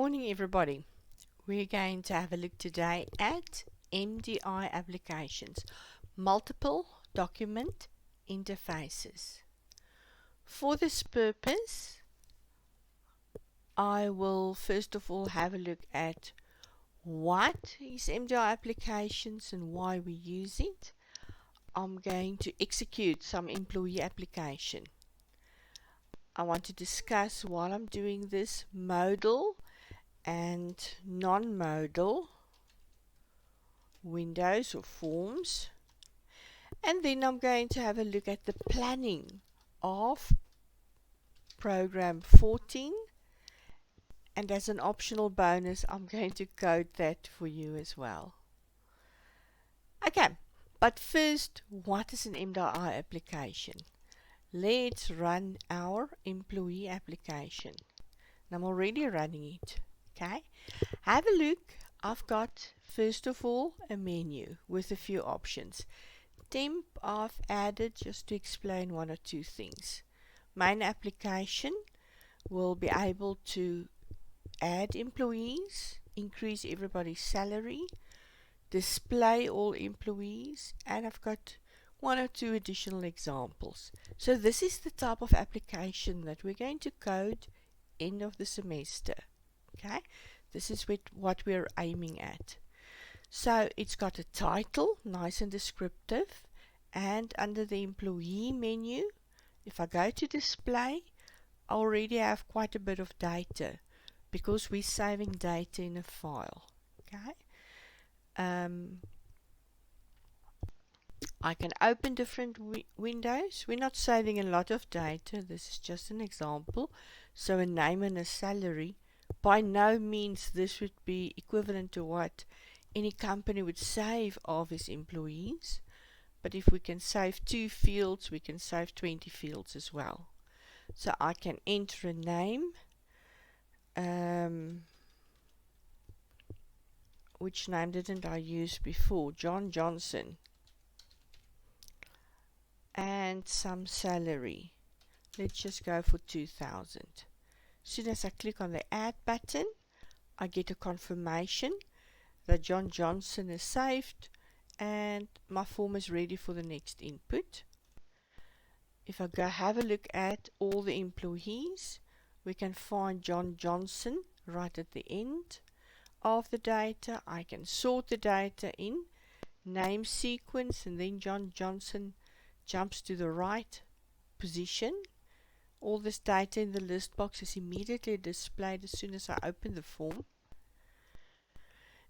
morning, everybody. We're going to have a look today at MDI Applications, multiple document interfaces. For this purpose, I will first of all have a look at what is MDI Applications and why we use it. I'm going to execute some employee application. I want to discuss while I'm doing this modal and non-modal windows or forms, and then I'm going to have a look at the planning of program 14, and as an optional bonus I'm going to code that for you as well. Okay, but first, what is an MDI application? Let's run our employee application. I'm already running it. Okay, have a look. I've got first of all a menu with a few options. Temp I've added just to explain one or two things. Main application will be able to add employees, increase everybody's salary, display all employees, and I've got one or two additional examples. So this is the type of application that we're going to code end of the semester. Okay, this is what we're aiming at. So it's got a title, nice and descriptive, and under the employee menu, if I go to display, I already have quite a bit of data because we're saving data in a file. Okay, I can open different windows. We're not saving a lot of data. This is just an example. So a name and a salary. By no means this would be equivalent to what any company would save of its employees. But if we can save 2 fields, we can save 20 fields as well. So I can enter a name. Which name didn't I use before? John Johnson. And some salary. Let's just go for 2,000. As soon as I click on the add button, I get a confirmation that John Johnson is saved and my form is ready for the next input. If I go have a look at all the employees, we can find John Johnson right at the end of the data. I can sort the data in name sequence, and then John Johnson jumps to the right position. All this data in the list box is immediately displayed as soon as I open the form.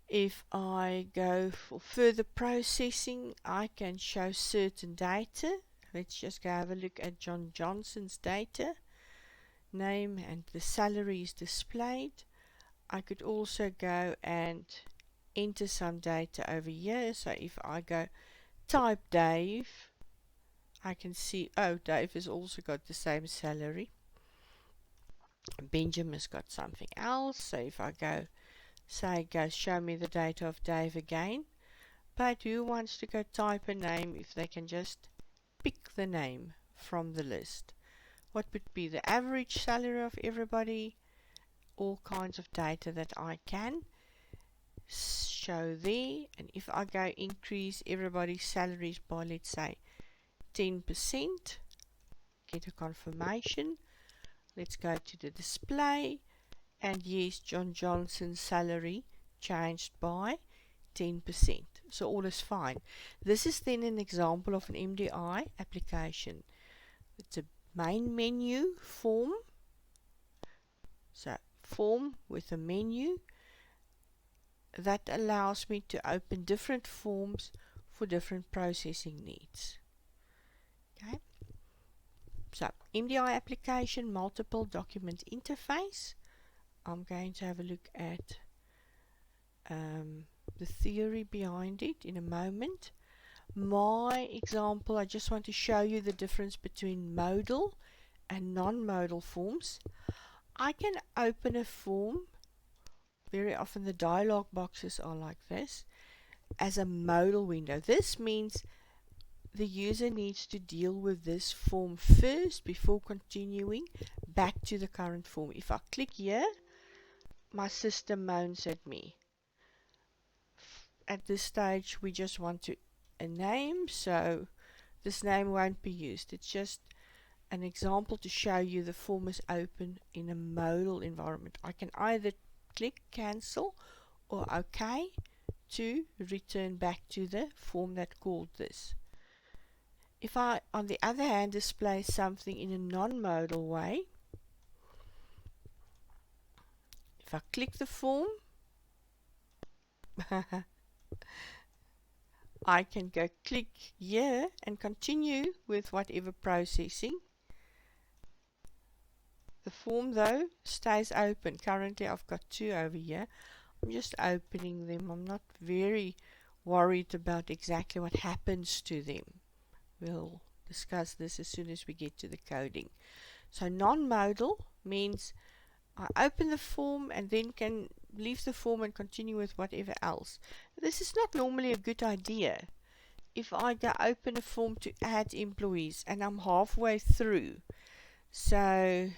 If I go for further processing, I can show certain data. Let's just go have a look at John Johnson's data. Name and the salary is displayed. I could also go and enter some data over here. So if I go type Dave, I can see, oh, Dave has also got the same salary. Benjamin's got something else. So if I go, say, go show me the data of Dave again. But who wants to go type a name if they can just pick the name from the list? What would be the average salary of everybody? All kinds of data that I can show there. And if I go increase everybody's salaries by, let's say, 10%, get a confirmation. Let's go to the display, and yes, John Johnson's salary changed by 10%. So all is fine. This is then an example of an MDI application. It's a main menu form. So form with a menu that allows me to open different forms for different processing needs. Okay, so MDI application, multiple document interface. I'm going to have a look at the theory behind it in a moment. My example, I just want to show you the difference between modal and non-modal forms. I can open a form, very often the dialog boxes are like this, as a modal window. This means the user needs to deal with this form first before continuing back to the current form. If I click here, my system moans at me. At this stage, we just want a name, so this name won't be used. It's just an example to show you the form is open in a modal environment. I can either click cancel or OK to return back to the form that called this. If I, on the other hand, display something in a non-modal way, if I click the form, I can go click here and continue with whatever processing. The form though stays open. Currently I've got two over here. I'm just opening them. I'm not very worried about exactly what happens to them. We'll discuss this as soon as we get to the coding. So non-modal means I open the form and then can leave the form and continue with whatever else. This is not normally a good idea. If I go open a form to add employees and I'm halfway through, so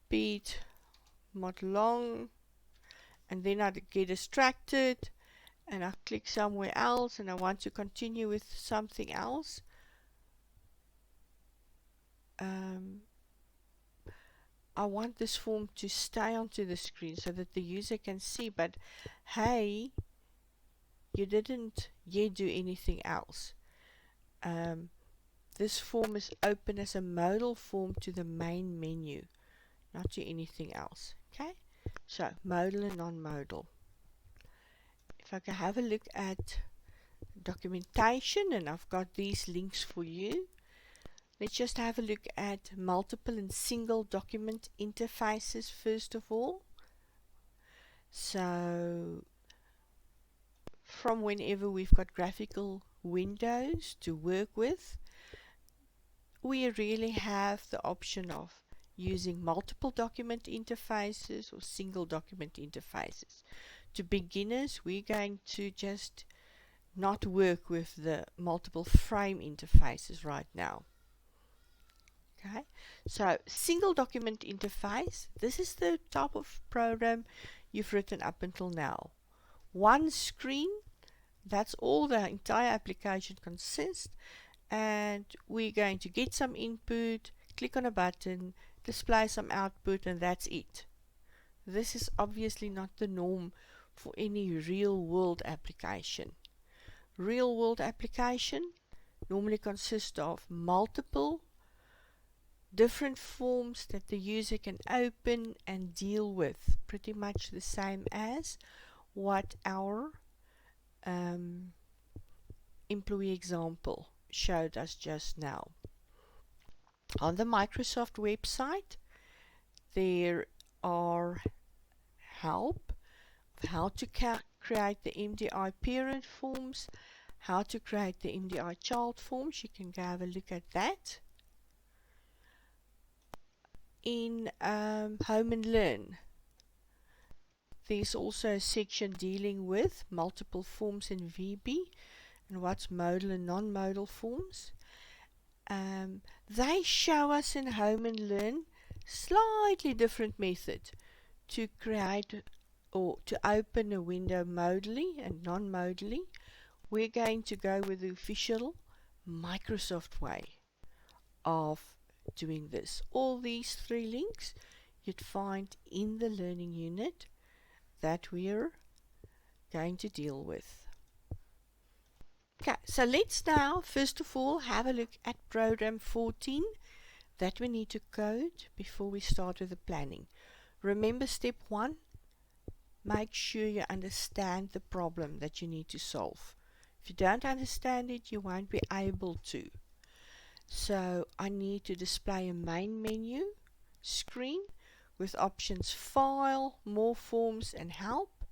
beat mod long, and then I get distracted and I click somewhere else and I want to continue with something else. I want this form to stay onto the screen so that the user can see, but hey, you didn't yet do anything else. This form is open as a modal form to the main menu, not to anything else. Okay, so modal and non-modal. If I can have a look at documentation, and I've got these links for you. Let's just have a look at multiple and single document interfaces first of all. So from whenever we've got graphical windows to work with, we really have the option of using multiple document interfaces or single document interfaces. To beginners, we're going to just not work with the multiple frame interfaces right now. Okay, so single document interface, this is the type of program you've written up until now. One screen, that's all the entire application consists, and we're going to get some input, click on a button, display some output, and that's it. This is obviously not the norm for any real-world application. Real-world application normally consists of multiple different forms that the user can open and deal with, pretty much the same as what our employee example showed us just now. On the Microsoft website, there are help of how to create the MDI parent forms, how to create the MDI child forms. You can go have a look at that. In Home and Learn, there's also a section dealing with multiple forms in VB and what's modal and non-modal forms. They show us in Home and Learn slightly different method to create or to open a window modally and non-modally. We're going to go with the official Microsoft way of doing this. All these three links you'd find in the learning unit that we're going to deal with. Okay, so let's now first of all have a look at program 14 that we need to code before we start with the planning. Remember step 1, make sure you understand the problem that you need to solve. If you don't understand it, you won't be able to. So I need to display a main menu screen with options File, More Forms and Help,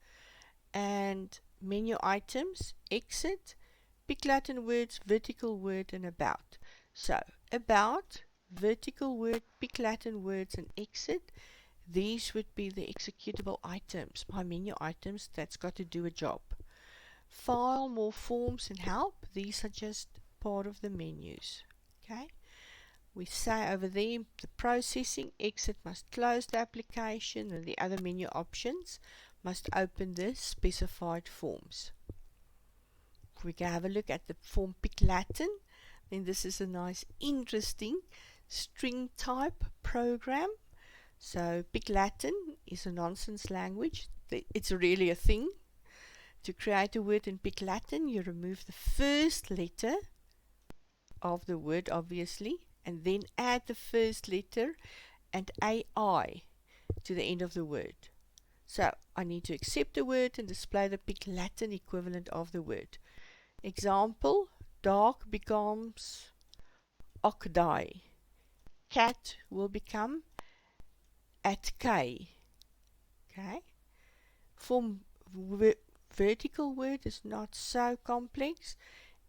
and menu items, Exit, Big Latin words, vertical word and About. So About, vertical word, Big Latin words and Exit, these would be the executable items, my menu items that's got to do a job. File, More Forms and Help, these are just part of the menus. Okay, we say over there, the processing exit must close the application and the other menu options must open the specified forms. If we can have a look at the form Pick Latin, then this is a nice, interesting string type program. So Pick Latin is a nonsense language. It's really a thing. To create a word in Pick Latin, you remove the first letter of the word, obviously, and then add the first letter and AI to the end of the word. So I need to accept the word and display the Pick Latin equivalent of the word. Example, dark becomes ocdi. Cat will become atk. Okay. Form vertical word is not so complex.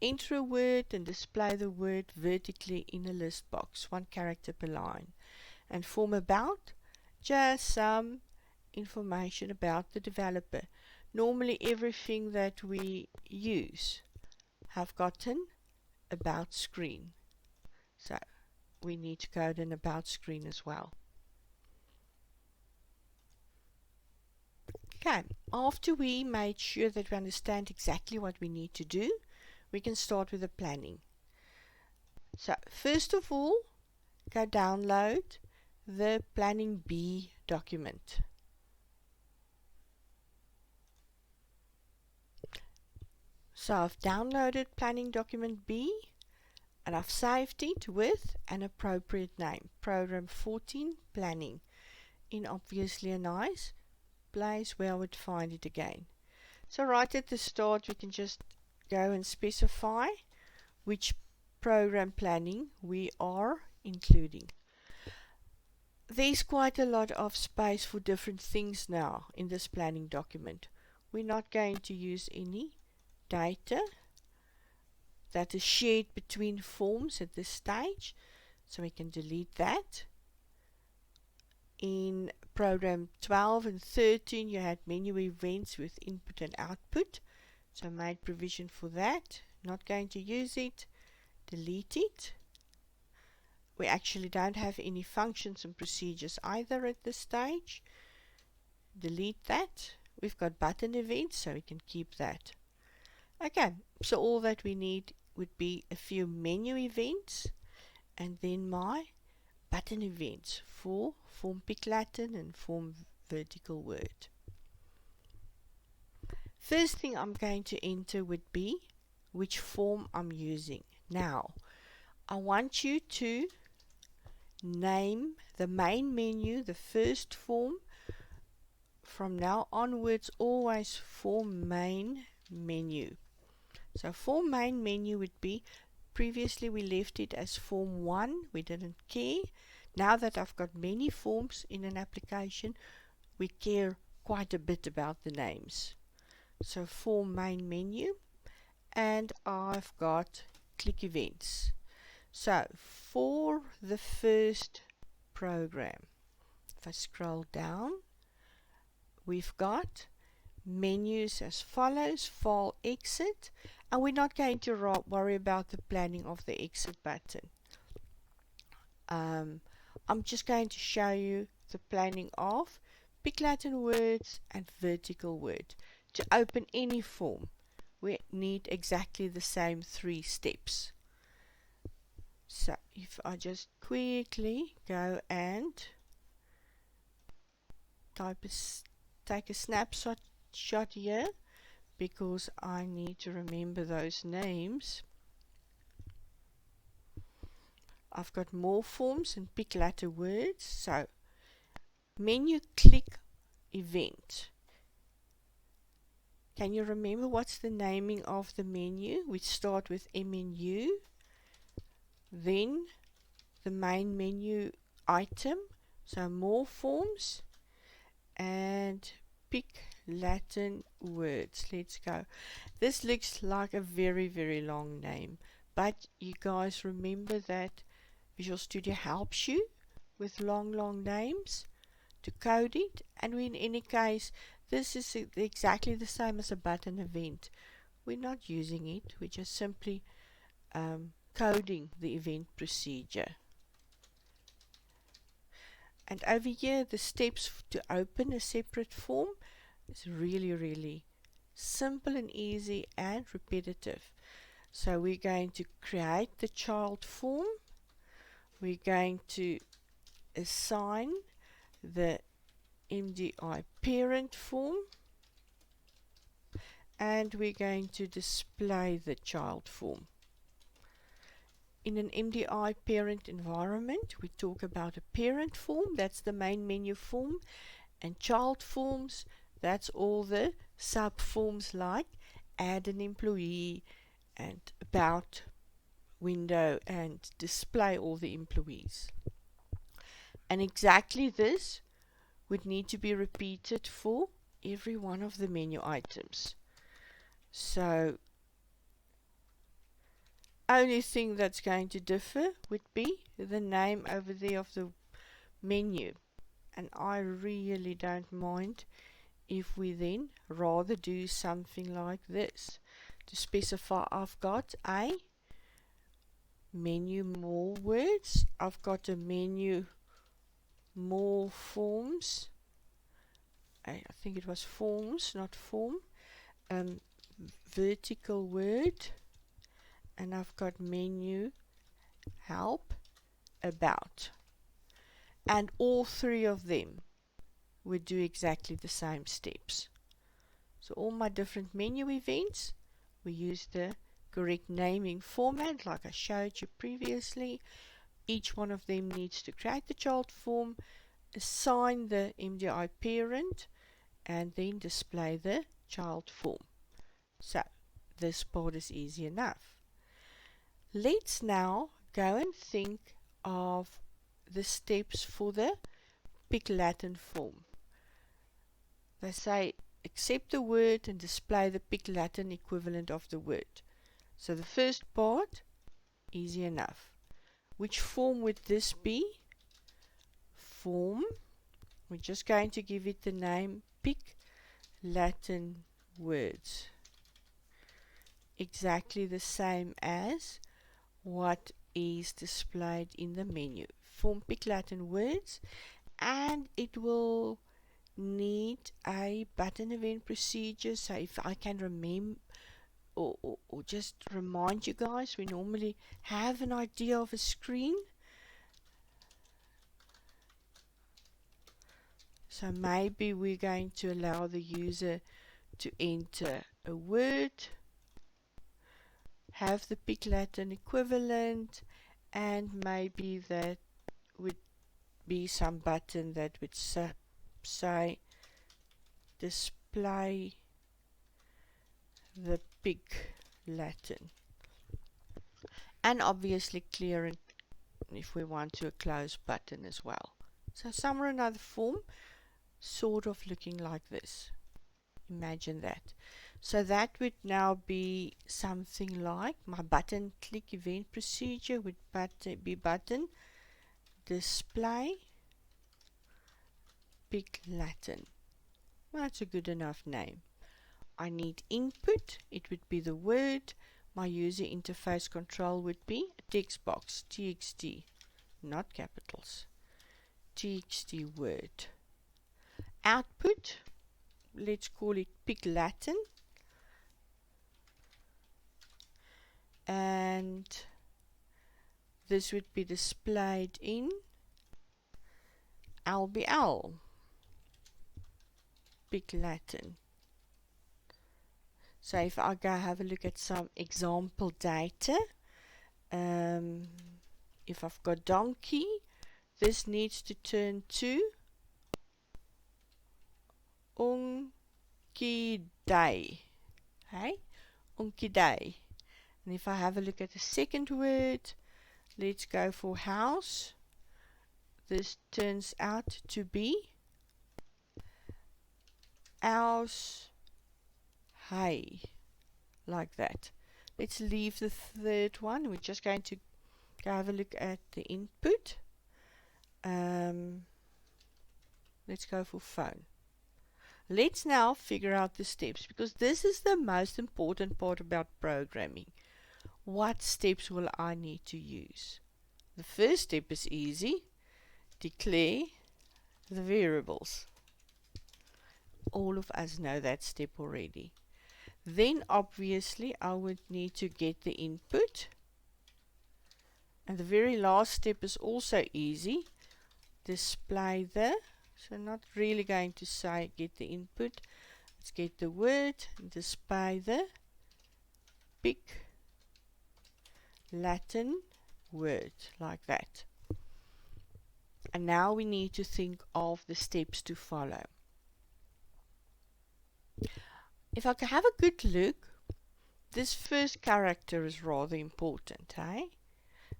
Enter a word and display the word vertically in a list box, 1 character per line. And form about, just some information about the developer. Normally everything that we use have gotten about screen. So we need to code an about screen as well. Okay, after we made sure that we understand exactly what we need to do, we can start with the planning. So first of all, go download the Planning B document. So I've downloaded Planning Document B and I've saved it with an appropriate name, Program 14 Planning, in obviously a nice place where I would find it again. So right at the start we can just go and specify which program planning we are including. There's quite a lot of space for different things now in this planning document. We're not going to use any data that is shared between forms at this stage, so we can delete that. In program 12 and 13 you had menu events with input and output, so I made provision for that. Not going to use it. Delete it. We actually don't have any functions and procedures either at this stage. Delete that. We've got button events, so we can keep that. Okay, so all that we need would be a few menu events and then my button events for form Pick Latin and form vertical word. First thing I'm going to enter would be which form I'm using. Now, I want you to name the main menu, the first form. From now onwards, always form main menu. So form main menu would be, previously we left it as form 1, we didn't care. Now that I've got many forms in an application, we care quite a bit about the names. So form main menu, and I've got click events. So for the first program, if I scroll down, we've got menus as follows: file exit, and we're not going to worry about the planning of the exit button. I'm just going to show you the planning of Pick Latin words and vertical word. To open any form, we need exactly the same 3 steps. So if I just quickly go and take a snapshot here, because I need to remember those names. I've got more forms and Pick Latin words. So menu click event. Can you remember what's the naming of the menu? We start with MNU, then the main menu item, so more forms, and Pick Latin words. Let's go. This looks like a very, very long name, but you guys remember that Visual Studio helps you with long names to code it, and in any case this is exactly the same as a button event. We're not using it, we're just simply coding the event procedure. And over here, the steps to open a separate form is really simple and easy and repetitive. So we're going to create the child form. We're going to assign the MDI parent form, and we're going to display the child form. In an MDI parent environment, we talk about a parent form, that's the main menu form, and child forms, that's all the sub forms like add an employee and about window and display all the employees. And exactly this would need to be repeated for every one of the menu items. So only thing that's going to differ would be the name over there of the menu, and I really don't mind if we then rather do something like this to specify. I've got a menu more words, I've got a menu more forms, I think it was forms, not form, vertical word, and I've got menu help about, and all three of them would do exactly the same steps. So all my different menu events, we use the correct naming format like I showed you previously. Each one of them needs to create the child form, assign the MDI parent, and then display the child form. So this part is easy enough. Let's now go and think of the steps for the Pick Latin form. They say accept the word and display the Pick Latin equivalent of the word. So the first part, easy enough. Which form would this be? Form. We're just going to give it the name Pick Latin words. Exactly the same as what is displayed in the menu. Form Pick Latin words, and it will need a button event procedure. So if I can remember or just remind you guys, we normally have an idea of a screen. So maybe we're going to allow the user to enter a word, have the Pick Latin equivalent, and maybe that would be some button that would say display the Pick Latin, and obviously clear it if we want to a close button as well. So some or another form sort of looking like this. Imagine that. So that would now be something like my button click event procedure would be button display Pick Latin. That's a good enough name. I need input, it would be the word. My user interface control would be a text box, TXT, not capitals, TXT word. Output, let's call it Pick Latin, and this would be displayed in LBL, Pick Latin. So if I go have a look at some example data, if I've got donkey, this needs to turn to Unkiday. Okay? Unkiday. And if I have a look at the second word, let's go for house. This turns out to be house hay. Like that. Let's leave the third one. We're just going to go have a look at the input. Let's go for phone. Let's now figure out the steps, because this is the most important part about programming. What steps will I need to use? The first step is easy. Declare the variables. All of us know that step already. Then obviously I would need to get the input. And the very last step is also easy. Display the, so not really going to say get the input. Let's get the word, display the big Latin word, like that. And now we need to think of the steps to follow. If I can have a good look, this first character is rather important, eh?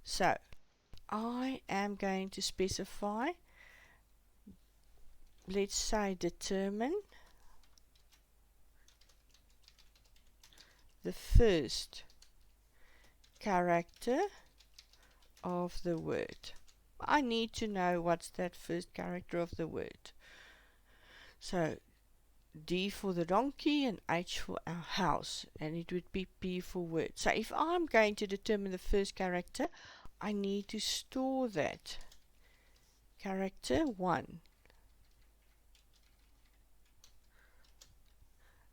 So, I am going to specify, let's say determine the first character of the word. I need to know what's that first character of the word. So, D for the donkey and H for our house, and it would be P for word. So if I'm going to determine the first character, I need to store that character 1.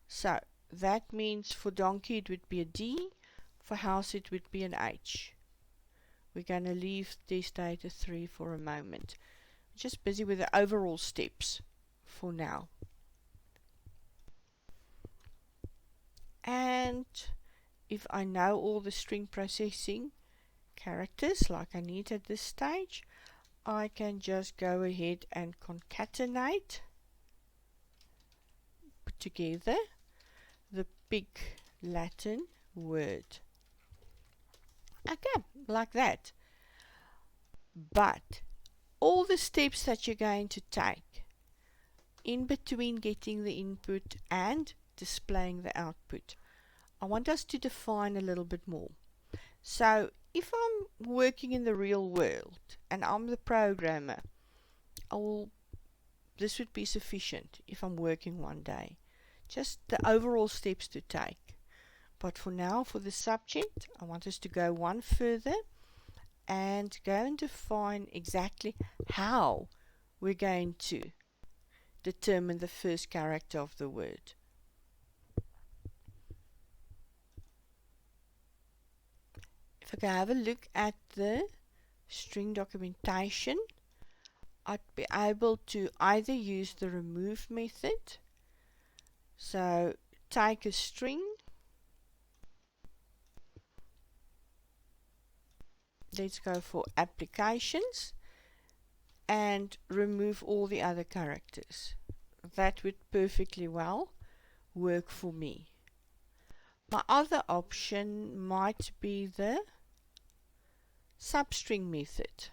So that means for donkey it would be a D, for house it would be an H. We're going to leave test data 3 for a moment. Just busy with the overall steps for now. And if I know all the string processing characters like I need at this stage, I can just go ahead and concatenate, put together the big Latin word. Okay, like that. But all the steps that you're going to take in between getting the input and displaying the output, I want us to define a little bit more. So if I'm working in the real world and I'm the programmer, this would be sufficient if I'm working one day. Just the overall steps to take. But for now, for the subject, I want us to go one further and go and define exactly how we're going to determine the first character of the word. If I can have a look at the string documentation, I'd be able to either use the remove method. So take a string, let's go for applications, and remove all the other characters. That would perfectly well work for me. My other option might be the substring method.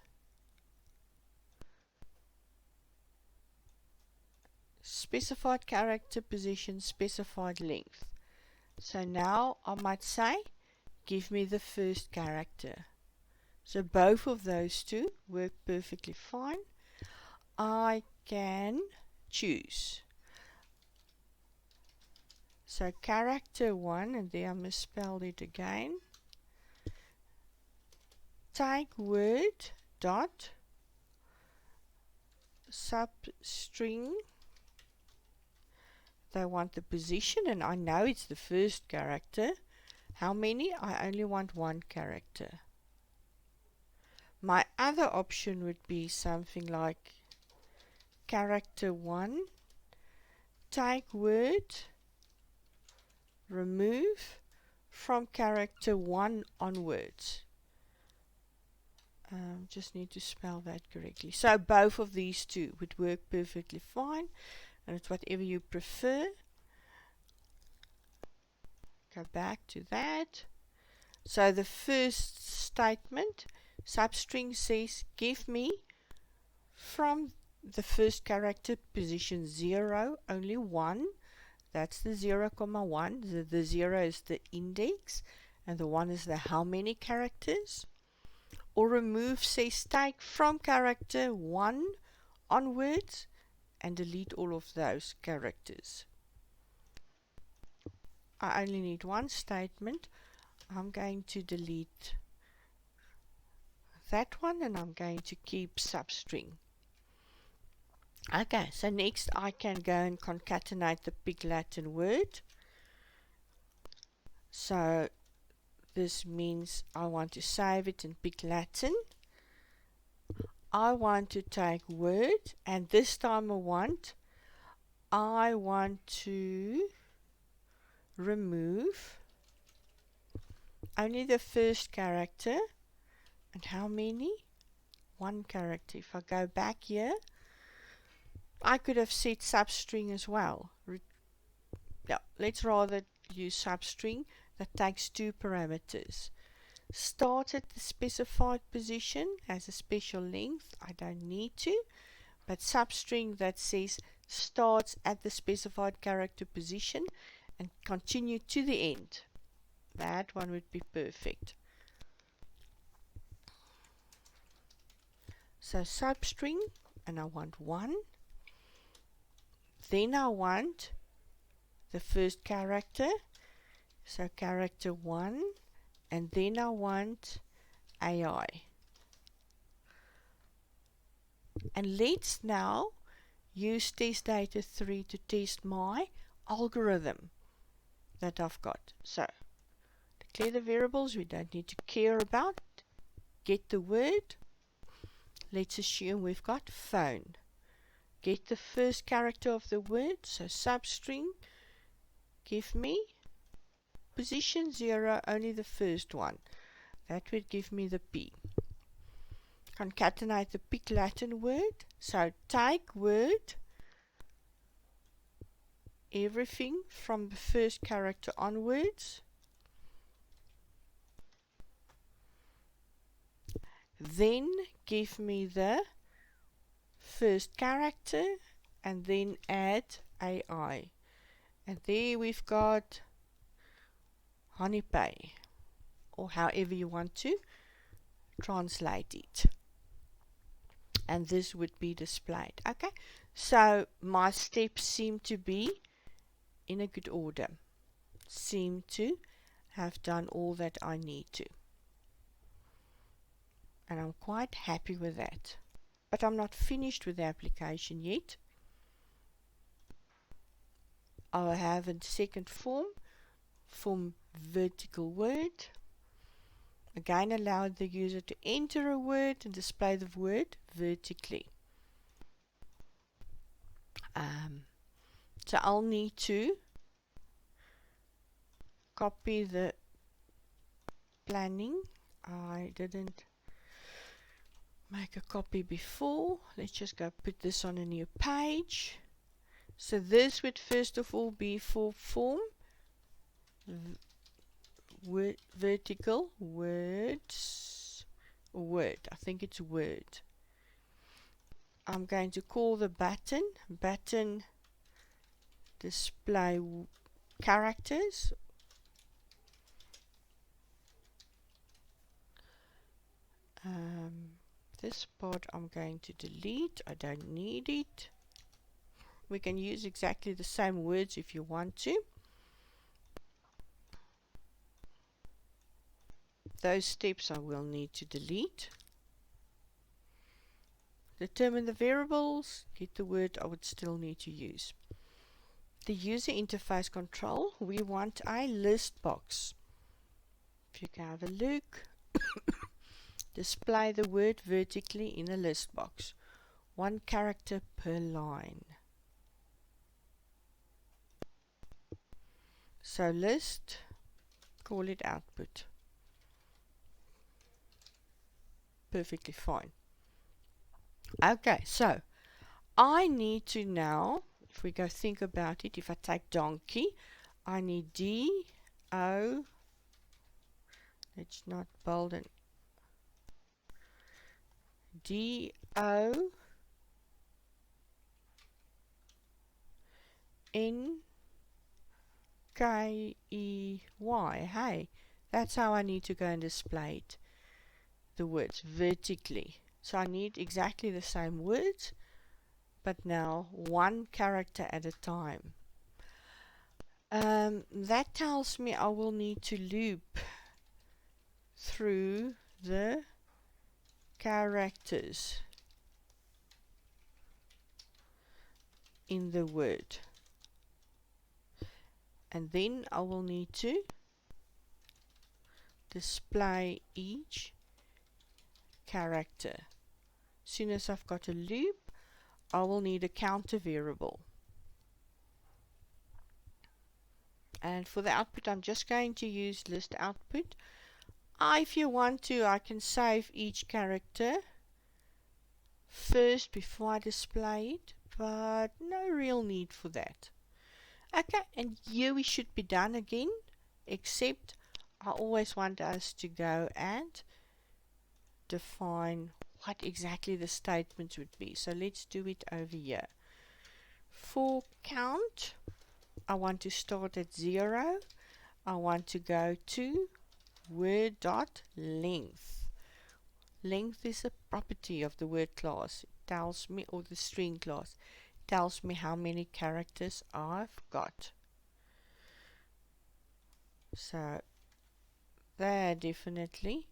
Specified character position, specified length. So now I might say, give me the first character. So both of those two work perfectly fine. I can choose. So character 1, and there I misspelled it again. Take word dot substring. They want the position, and I know it's the first character. How many? I only want one character. My other option would be something like character 1, take word, remove from character 1 onwards. Just need to spell that correctly. So both of these two would work perfectly fine, and it's whatever you prefer. Go back to that. So the first statement, substring, says give me from the first character position 0, only 1. That's the 0, 1. The 0 is the index, and the 1 is the how many characters. Or remove says take from character 1 onwards and delete all of those characters. I only need one statement. I'm going to delete that one, and I'm going to keep substring. Okay, so next I can go and concatenate the big Latin word. So this means I want to save it in big Latin. I want to take word, and this time I want to remove only the first character. And how many? One character. If I go back here, I could have said substring as well. Yeah, let's rather use substring that takes two parameters. Start at the specified position, has a special length, I don't need to, but substring that says starts at the specified character position and continue to the end. That one would be perfect. So substring, and I want 1. Then I want the first character, so character 1, and then I want AI. And let's now use test data 3 to test my algorithm that I've got. So declare the variables we don't need to care about. Get the word. Let's assume we've got phone. Get the first character of the word, so substring, give me position 0, only the first one. That would give me the P. Concatenate the big Latin word, so take word, everything from the first character onwards, then give me the first character, and then add AI. And there we've got HoneyPay, or however you want to translate it. And this would be displayed. Okay, so my steps seem to be in a good order. Seem to have done all that I need to. And I'm quite happy with that. But I'm not finished with the application yet. I have a second form vertical word. Again, allow the user to enter a word and display the word vertically. So I'll need to copy the planning. I didn't make a copy before. Let's just go put this on a new page. So this would first of all be for form vertical words, word. I think it's word. I'm going to call the button display characters. This part I'm going to delete. I don't need it. We can use exactly the same words if you want to. Those steps I will need to delete. Determine the variables. Get the word I would still need to use. The user interface control, we want a list box. If you can have a look, display the word vertically in a list box. 1 character per line. So list, call it output. Perfectly fine. Okay, so I need to now, if we go think about it, if I take donkey, I need D-O, let's not bold and D-O-N-K-E-Y. Hey, that's how I need to go and display it, the words vertically. So I need exactly the same words, but now 1 character at a time. That tells me I will need to loop through the characters. in the word. And then I will need to display each character. As soon as I've got a loop, I will need a counter variable. And for the output, I'm just going to use list output. If you want to, I can save each character first before I display it, but no real need for that. Okay, and here we should be done again, except I always want us to go and define what exactly the statements would be. So let's do it over here. For count, I want to start at 0. I want to go to word.length. Length is a property of the word class. It tells me, or the string class, tells me how many characters I've got. So there definitely.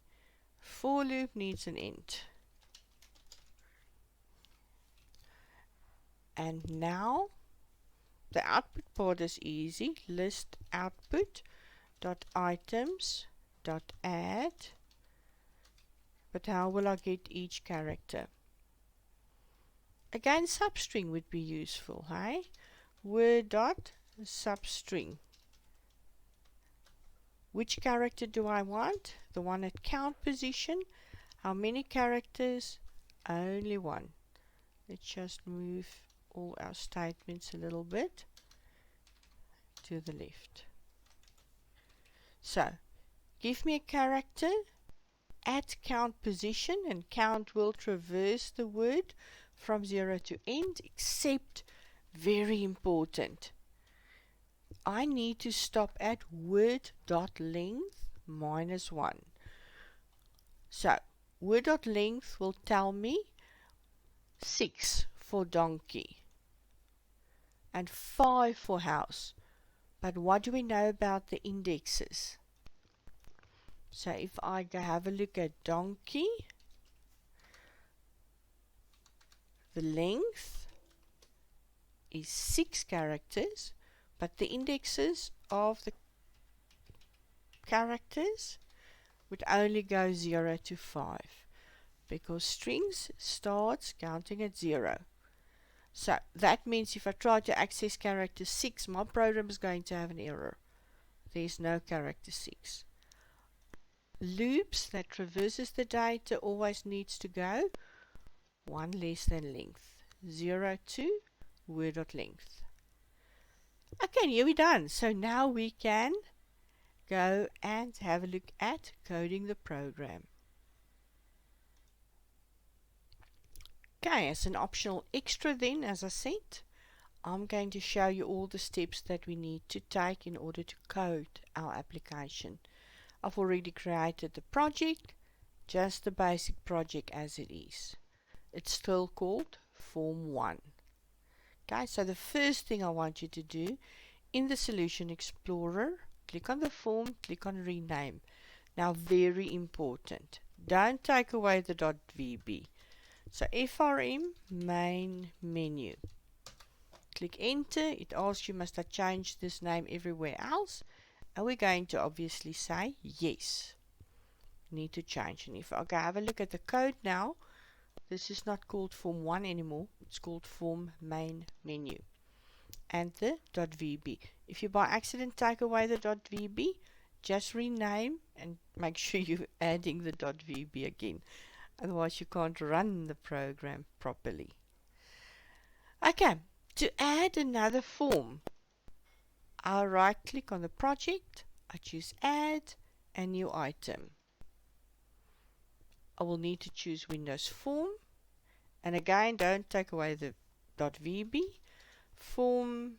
For loop needs an end. And now the output part is easy. List output dot items dot add. But how will I get each character? Again, substring would be useful, hey? Word dot substring. Which character do I want? The one at count position. How many characters? Only one. Let's just move all our statements a little bit to the left. So, give me a character at count position, and count will traverse the word from 0 to end, except, very important, I need to stop at word.length minus 1. So, word.length will tell me 6 for donkey and 5 for house. But what do we know about the indexes? So if I go have a look at donkey, the length is 6 characters, but the indexes of the characters would only go 0 to 5, because strings starts counting at 0. So that means if I try to access character 6, my program is going to have an error. There's no character 6. Loops that traverses the data always needs to go 1 less than length. 0 to word.length. Okay, here we're done. So now we can go and have a look at coding the program. Okay, as an optional extra then, as I said, I'm going to show you all the steps that we need to take in order to code our application. I've already created the project, just the basic project as it is. It's still called Form 1. Okay, so the first thing I want you to do, in the Solution Explorer, click on the form, click on Rename. Now, very important, don't take away the .vb. So FRM main menu. Click enter. It asks you, must I change this name everywhere else? And we're going to obviously say yes. Need to change. And if I go have a look at the code now, this is not called Form 1 anymore. It's called Form main menu. And the .vb. If you by accident take away the .vb, just rename and make sure you're adding the .vb again. Otherwise you can't run the program properly. Okay, to add another form, I'll right click on the project, I choose add a new item. I will need to choose Windows Form, and again don't take away the .vb. Form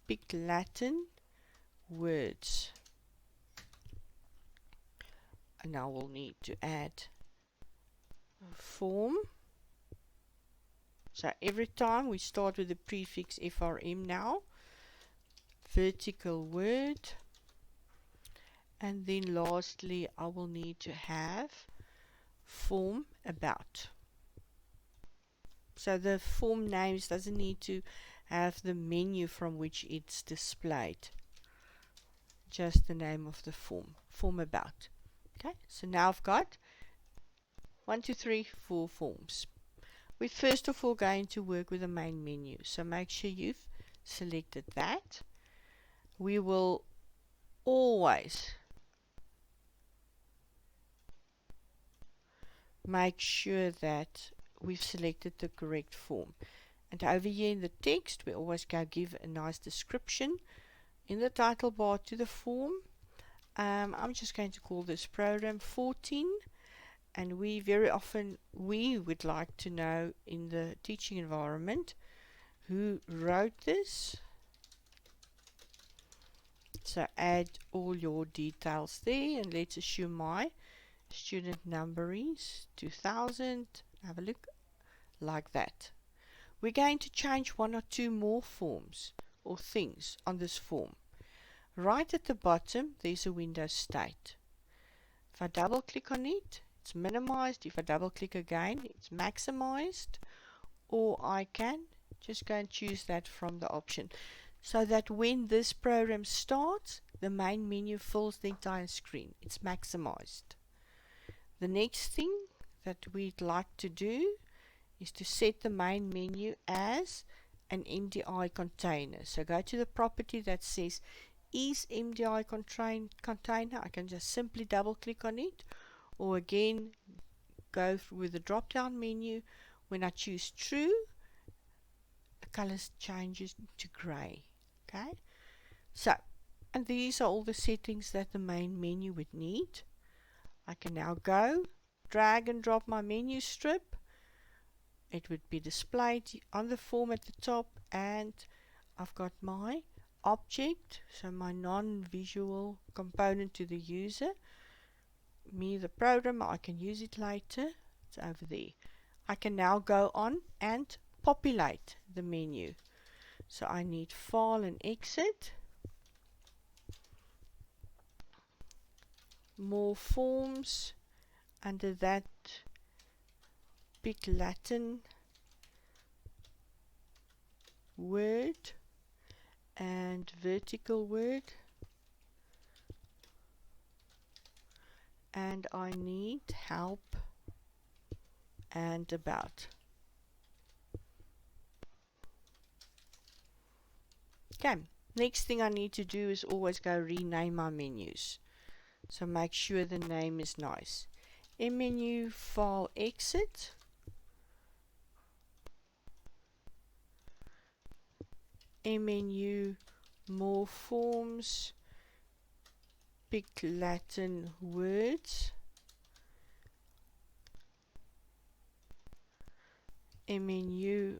big Latin words, and now we'll need to add form. So every time we start with the prefix FRM now, vertical word, and then lastly I will need to have form about. So the form names doesn't need to have the menu from which it's displayed. Just the name of the form about. Okay, so now I've got 1, 2, 3, 4 forms. We're first of all going to work with the main menu. So make sure you've selected that. We will always make sure that we've selected the correct form. And over here in the text, we always go give a nice description in the title bar to the form. I'm just going to call this program 14, and we would like to know in the teaching environment who wrote this. So add all your details there, and let's assume my student number is 2000. Have a look like that. We're going to change one or two more forms or things on this form. Right at the bottom, there's a window state. If I double click on it, it's minimized. If I double click again, it's maximized. Or I can just go and choose that from the option, so that when this program starts, the main menu fills the entire screen. It's maximized. The next thing that we'd like to do is to set the main menu as an MDI container. So go to the property that says is MDI container. I can just simply double click on it, or again go with the drop down menu. When I choose true, the color changes to gray. Okay, so, and these are all the settings that the main menu would need. I can now go drag and drop my menu strip. It would be displayed on the form at the top, and I've got my object, so my non-visual component to the user, me the programmer. I can use it later. It's over there. I can now go on and populate the menu. So I need file and exit, more forms. Under that, big Latin word and vertical word, and I need help and about. Okay, next thing I need to do is always go rename my menus. So make sure the name is nice. Menu, file, exit. Menu, more forms, big Latin words. Menu,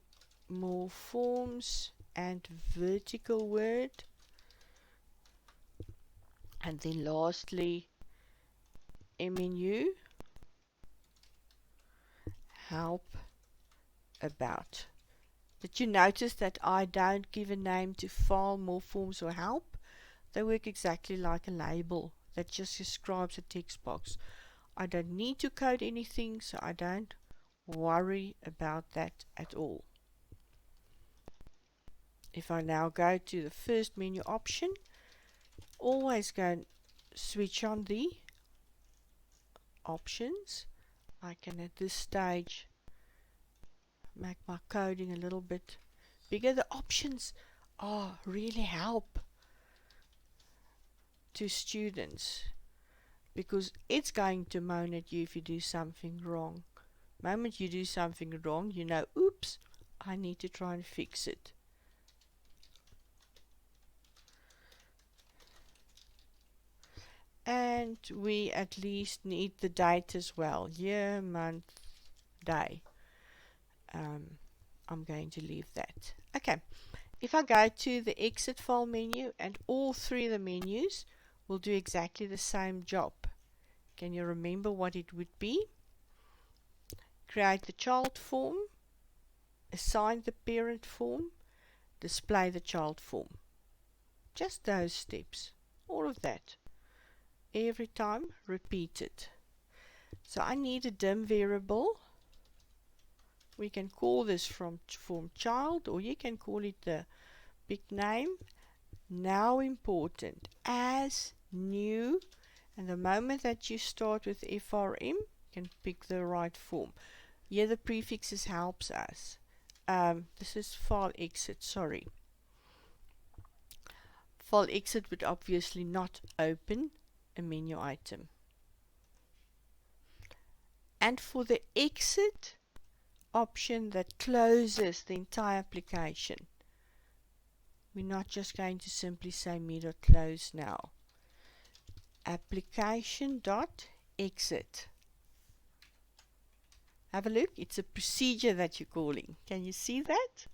more forms and vertical word. And then lastly, menu, help about. Did you notice that I don't give a name to file, more forms or help? They work exactly like a label that just describes a text box. I don't need to code anything, so I don't worry about that at all. If I now go to the first menu option, always go and switch on the options. I can at this stage make my coding a little bit bigger. The options really help to students, because it's going to moan at you if you do something wrong. The moment you do something wrong, you know, oops, I need to try and fix it. And we at least need the date as well, year, month, day. I'm going to leave that. Okay, if I go to the exit file menu, and all three of the menus will do exactly the same job. Can you remember what it would be? Create the child form, assign the parent form, display the child form. Just those steps, all of that. Every time, repeat it. So I need a dim variable We can call this from form child, or you can call it the big name. Now important, as new, and the moment that you start with FRM, you can pick the right form. Here the prefixes helps us. This is file exit, sorry. File exit would obviously not open a menu item. And for the exit option that closes the entire application, we're not just going to simply say me.close now. Application.exit. Have a look, it's a procedure that you're calling. Can you see that?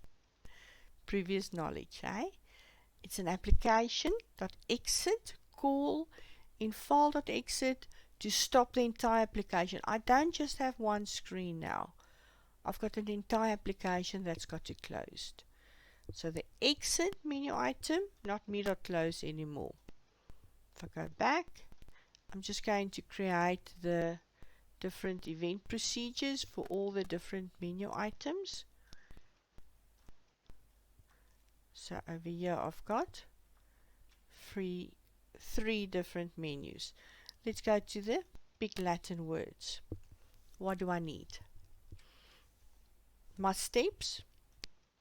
Previous knowledge, eh? It's an application.exit call in file.exit to stop the entire application. I don't just have one screen now. I've got an entire application that's got to close. So the exit menu item, not me.close anymore. If I go back, I'm just going to create the different event procedures for all the different menu items. So over here I've got three different menus. Let's go to the big Latin words. What do I need? My steps.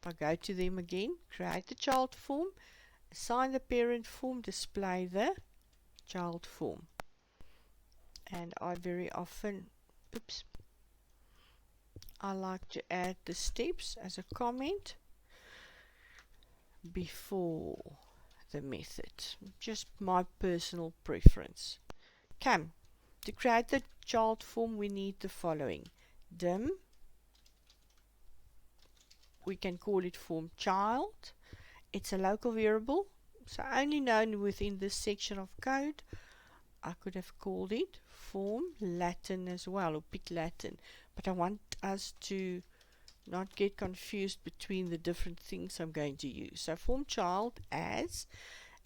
If I go to them again, create the child form, assign the parent form, display the child form. And I very often, I like to add the steps as a comment before the method. Just my personal preference. To create the child form, we need the following. Dim. We can call it form child. It's a local variable, so only known within this section of code. I could have called it form Latin as well, or big Latin, but I want us to not get confused between the different things I'm going to use. So form child as,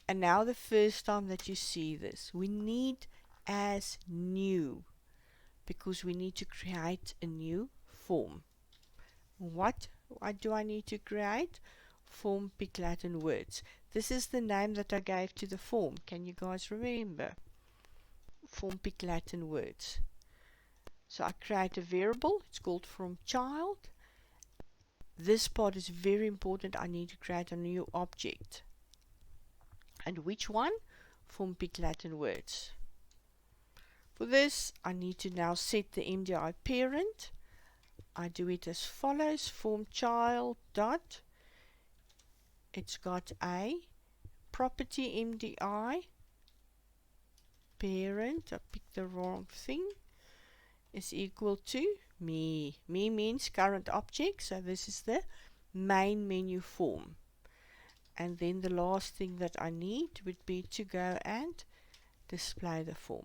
and now the first time that you see this, we need as new, because we need to create a new form. What do I need to create? Form big Latin words. This is the name that I gave to the form. Can you guys remember? Form big Latin words. So I create a variable. It's called form child. This part is very important. I need to create a new object. And which one? Form big Latin words. For this, I need to now set the MDI parent. I do it as follows. Form child dot. It's got a property MDI parent. I picked the wrong thing. Is equal to me. Me means current object, so this is the main menu form. And then the last thing that I need would be to go and display the form.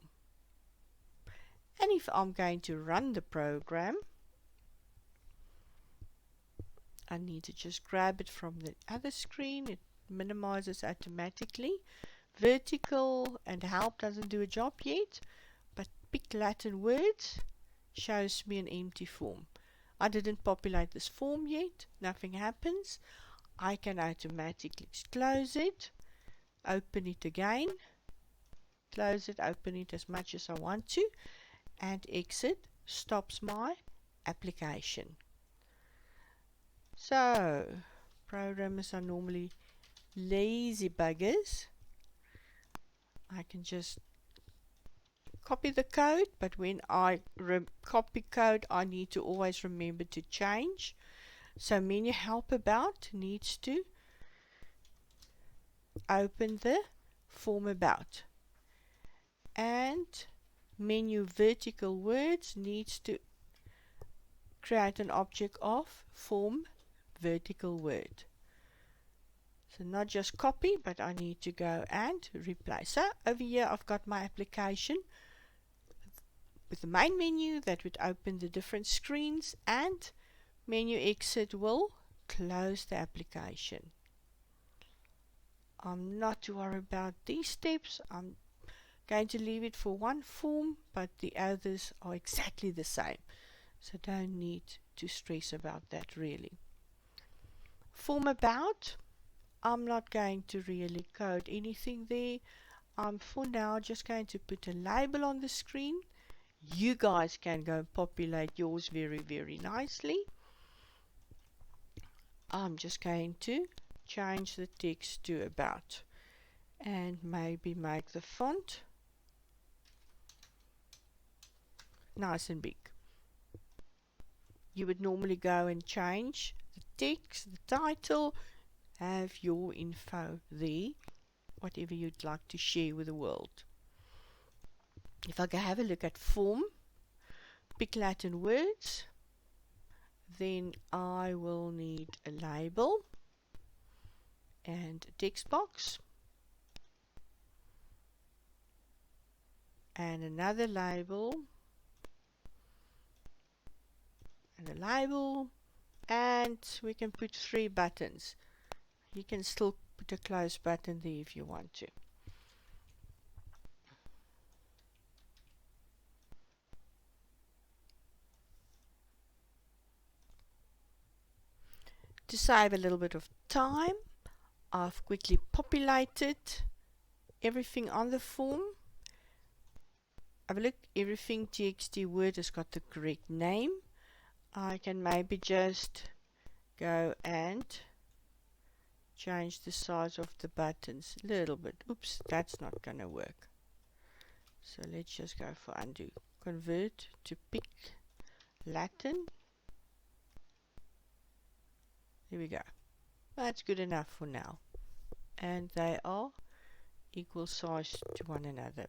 And if I'm going to run the program, I need to just grab it from the other screen. It minimizes automatically. Vertical and help doesn't do a job yet, but big Latin words shows me an empty form. I didn't populate this form yet. Nothing happens. I can automatically close it, open it again, close it, open it as much as I want to, and exit stops my application. So, programmers are normally lazy buggers. I can just copy the code, but when I copy code, I need to always remember to change. So menu help about needs to open the form about, and menu vertical words needs to create an object of form vertical word. So not just copy, but I need to go and replace. So over here I've got my application with the main menu that would open the different screens, and menu exit will close the application. I'm not too worried about these steps. I'm going to leave it for one form, but the others are exactly the same. So don't need to stress about that really. Form about, I'm not going to really code anything there. I'm for now just going to put a label on the screen. You guys can go and populate yours very, very nicely. I'm just going to change the text to about and maybe make the font nice and big. You would normally go and change the text, the title, have your info there, whatever you'd like to share with the world. If I go have a look at form, pick Latin words, then I will need a label and a text box and another label and a label, and we can put 3 buttons. You can still put a close button there if you want to. To save a little bit of time, I've quickly populated everything on the form. Have a look, everything TXT Word has got the correct name. I can maybe just go and change the size of the buttons a little bit. Oops, that's not going to work. So let's just go for undo. Convert to pick Latin. There we go. That's good enough for now. And they are equal size to one another.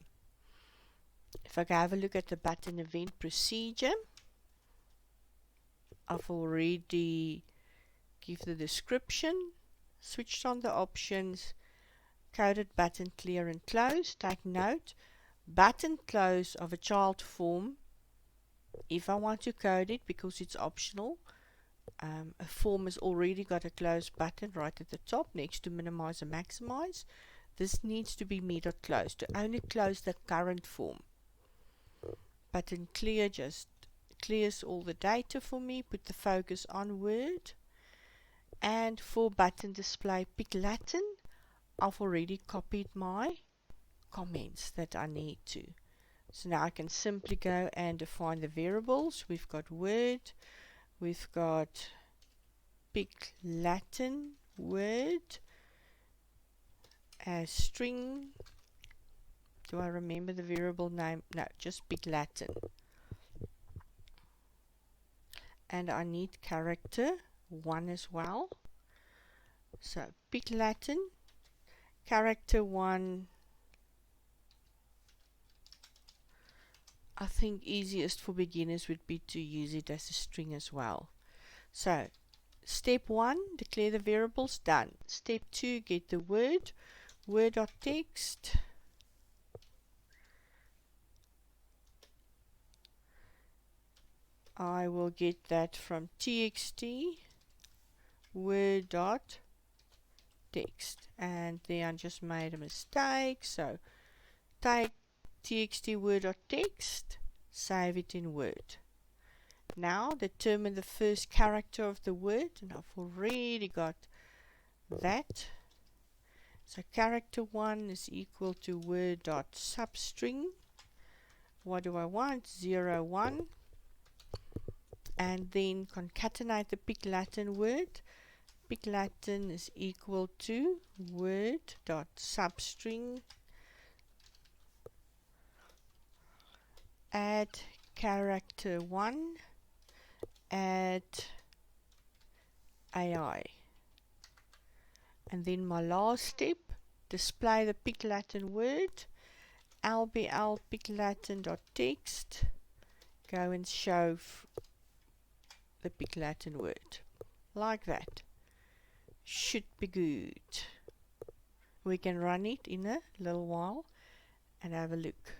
If I go have a look at the button event procedure, I've already give the description, switched on the options, coded button clear and close. Take note, button close of a child form, if I want to code it, because it's optional, a form has already got a close button right at the top next to minimize and maximize. This needs to be me.close to only close the current form. Button clear just clears all the data for me, put the focus on Word. And for button display pick Latin, I've already copied my comments that I need to. So now I can simply go and define the variables. We've got Word, we've got pick Latin word as string. Do I remember the variable name? No, just pick Latin. And I need character 1 as well. So pick Latin, character 1. I think easiest for beginners would be to use it as a string as well. So step 1, declare the variables, done. Step 2, get the word, word.text. I will get that from txt word.text, and then I just made a mistake, so take txt word.text, save it in Word. Now determine the first character of the word, and I've already got that. So character 1 is equal to word.substring. What do I want? 0, 1. And then concatenate the pick Latin word. Pick Latin is equal to word.substring. Add character 1. Add AI. And then my last step, display the pick Latin word. lbl pick Latin.text. Go and show the pick Latin word. Like that. Should be good. We can run it in a little while and have a look.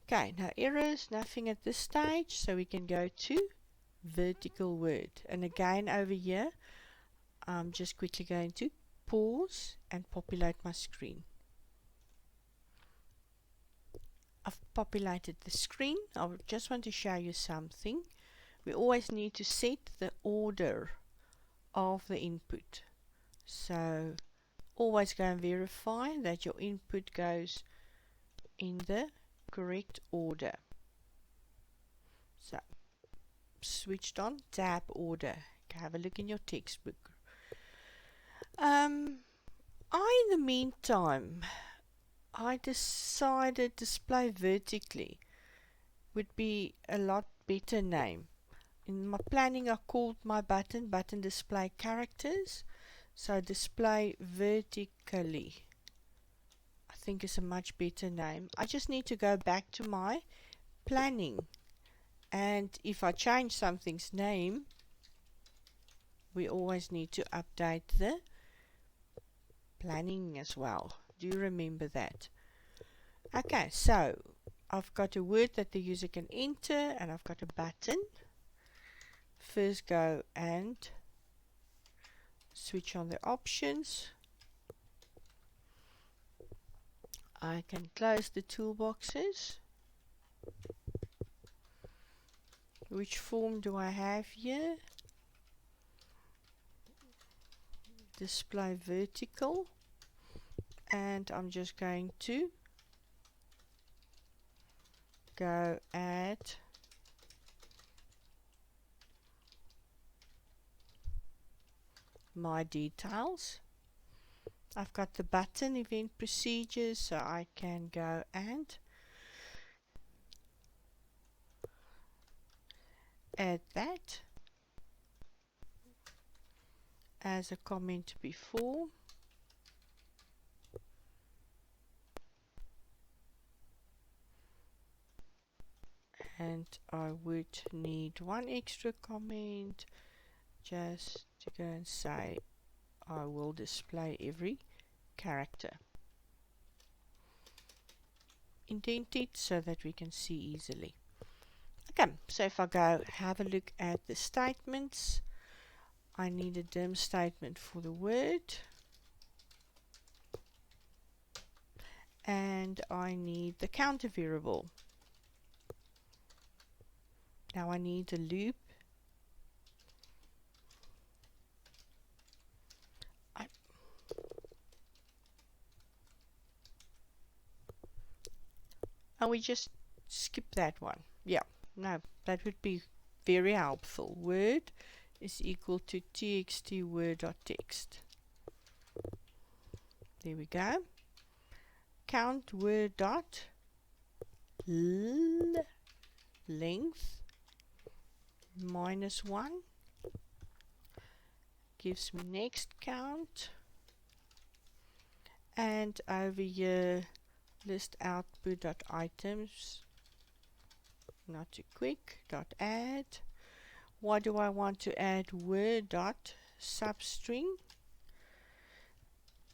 Okay, no errors, nothing at this stage, so we can go to vertical word. And again over here, I'm just quickly going to pause and populate my screen. I've populated the screen. I just want to show you something. we always need to set the order of the input. So always go and verify that your input goes in the correct order. So switched on, tab order. Have a look in your textbook. In the meantime, I decided display vertically would be a lot better name. In my planning, I called my button display characters. So display vertically, I think, is a much better name. I just need to go back to my planning. And if I change something's name, we always need to update the planning as well. Do you remember that? Okay, so I've got a word that the user can enter, and I've got a button. First go and switch on the options. I can close the toolboxes. Which form do I have here? Display vertical. And I'm just going to go add my details. I've got the button event procedures, so I can go and add that as a comment before. And I would need one extra comment just to go and say I will display every character. Indent it so that we can see easily. Okay, so if I go have a look at the statements, I need a dim statement for the word. And I need the counter variable. Now I need a loop. And we just skip that one. Yeah, no, that would be very helpful. Word is equal to txt word.text. There we go. Count word dot length -1 gives me next count. And over here, list output dot items, not too quick, dot add. What do I want to add? Word dot substring.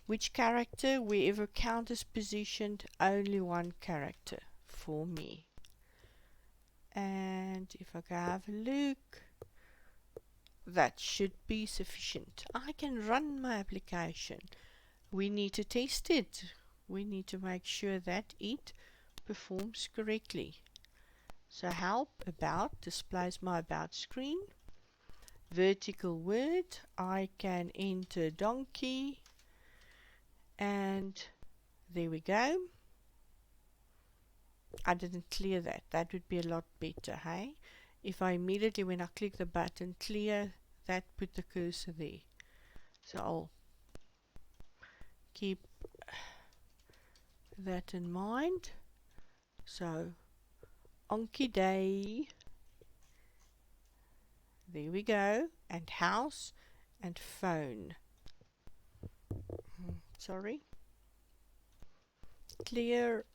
Which character? Wherever count is positioned, only one character for me. And if I go have a look, that should be sufficient. I can run my application. We need to test it. We need to make sure that it performs correctly. So help about displays my about screen. Vertical word, I can enter donkey, and there we go. I didn't clear that. That would be a lot better, hey? If I immediately, when I click the button clear, that put the cursor there. So I'll keep that in mind. So Onky Day, there we go, and house and phone. Sorry. Clear,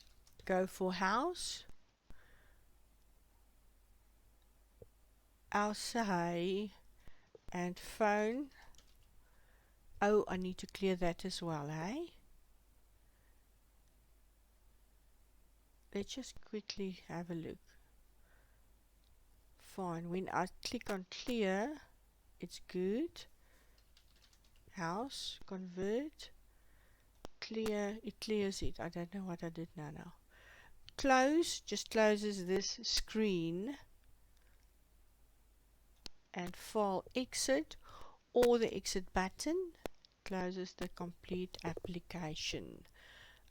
go for house. Outside and phone. Oh, I need to clear that as well, eh? Let's just quickly have a look. Fine. When I click on clear, it's good. House, convert, clear, it clears it. I don't know what I did now. Close just closes this screen. and file exit, or the exit button closes the complete application.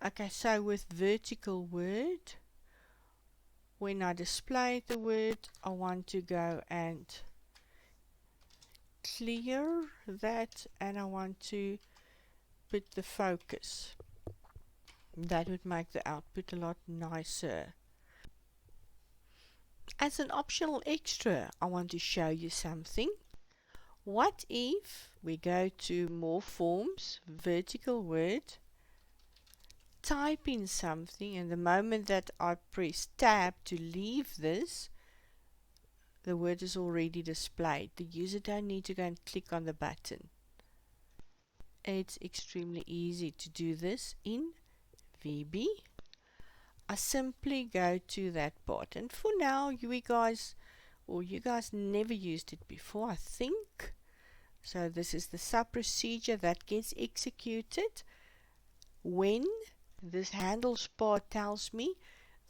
Okay, so with vertical word, when I display the word, I want to go and clear that, and I want to put the focus. That would make the output a lot nicer. As an optional extra, I want to show you something. What if we go to more forms, vertical word, type in something, and the moment that I press tab to leave this, the word is already displayed. The user don't need to go and click on the button. It's extremely easy to do this in VB. I simply go to that part, and for now you guys never used it before, I think. So this is the sub procedure that gets executed when this handles part tells me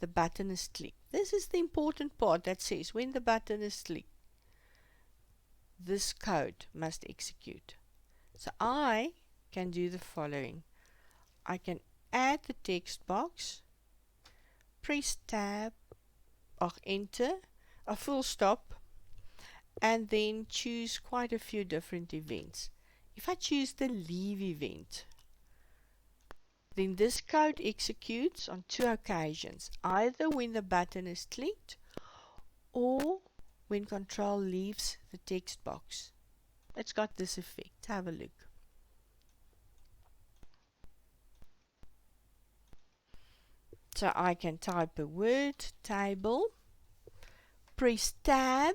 the button is clicked. This is the important part that says when the button is clicked, this code must execute. So I can do the following. I can add the text box, press tab or enter, a full stop, and then choose quite a few different events. If I choose the leave event, then this code executes on two occasions, either when the button is clicked or when control leaves the text box. It's got this effect. Have a look. So I can type a word, table, press tab,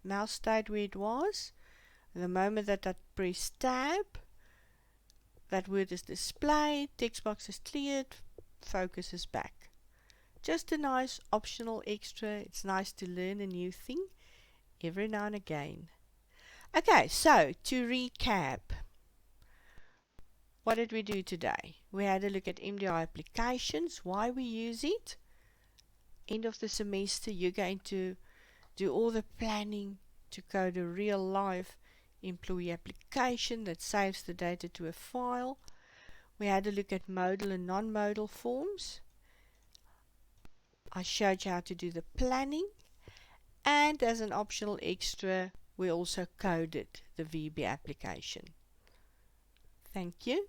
mouse stayed where it was. The moment that I press tab, that word is displayed, text box is cleared, focus is back. Just a nice optional extra. It's nice to learn a new thing every now and again. Okay, so to recap, what did we do today? We had a look at MDI Applications, why we use it. End of the semester, you're going to do all the planning to code a real life employee application that saves the data to a file. We had a look at modal and non-modal forms. I showed you how to do the planning, and as an optional extra, we also coded the VB application. Thank you.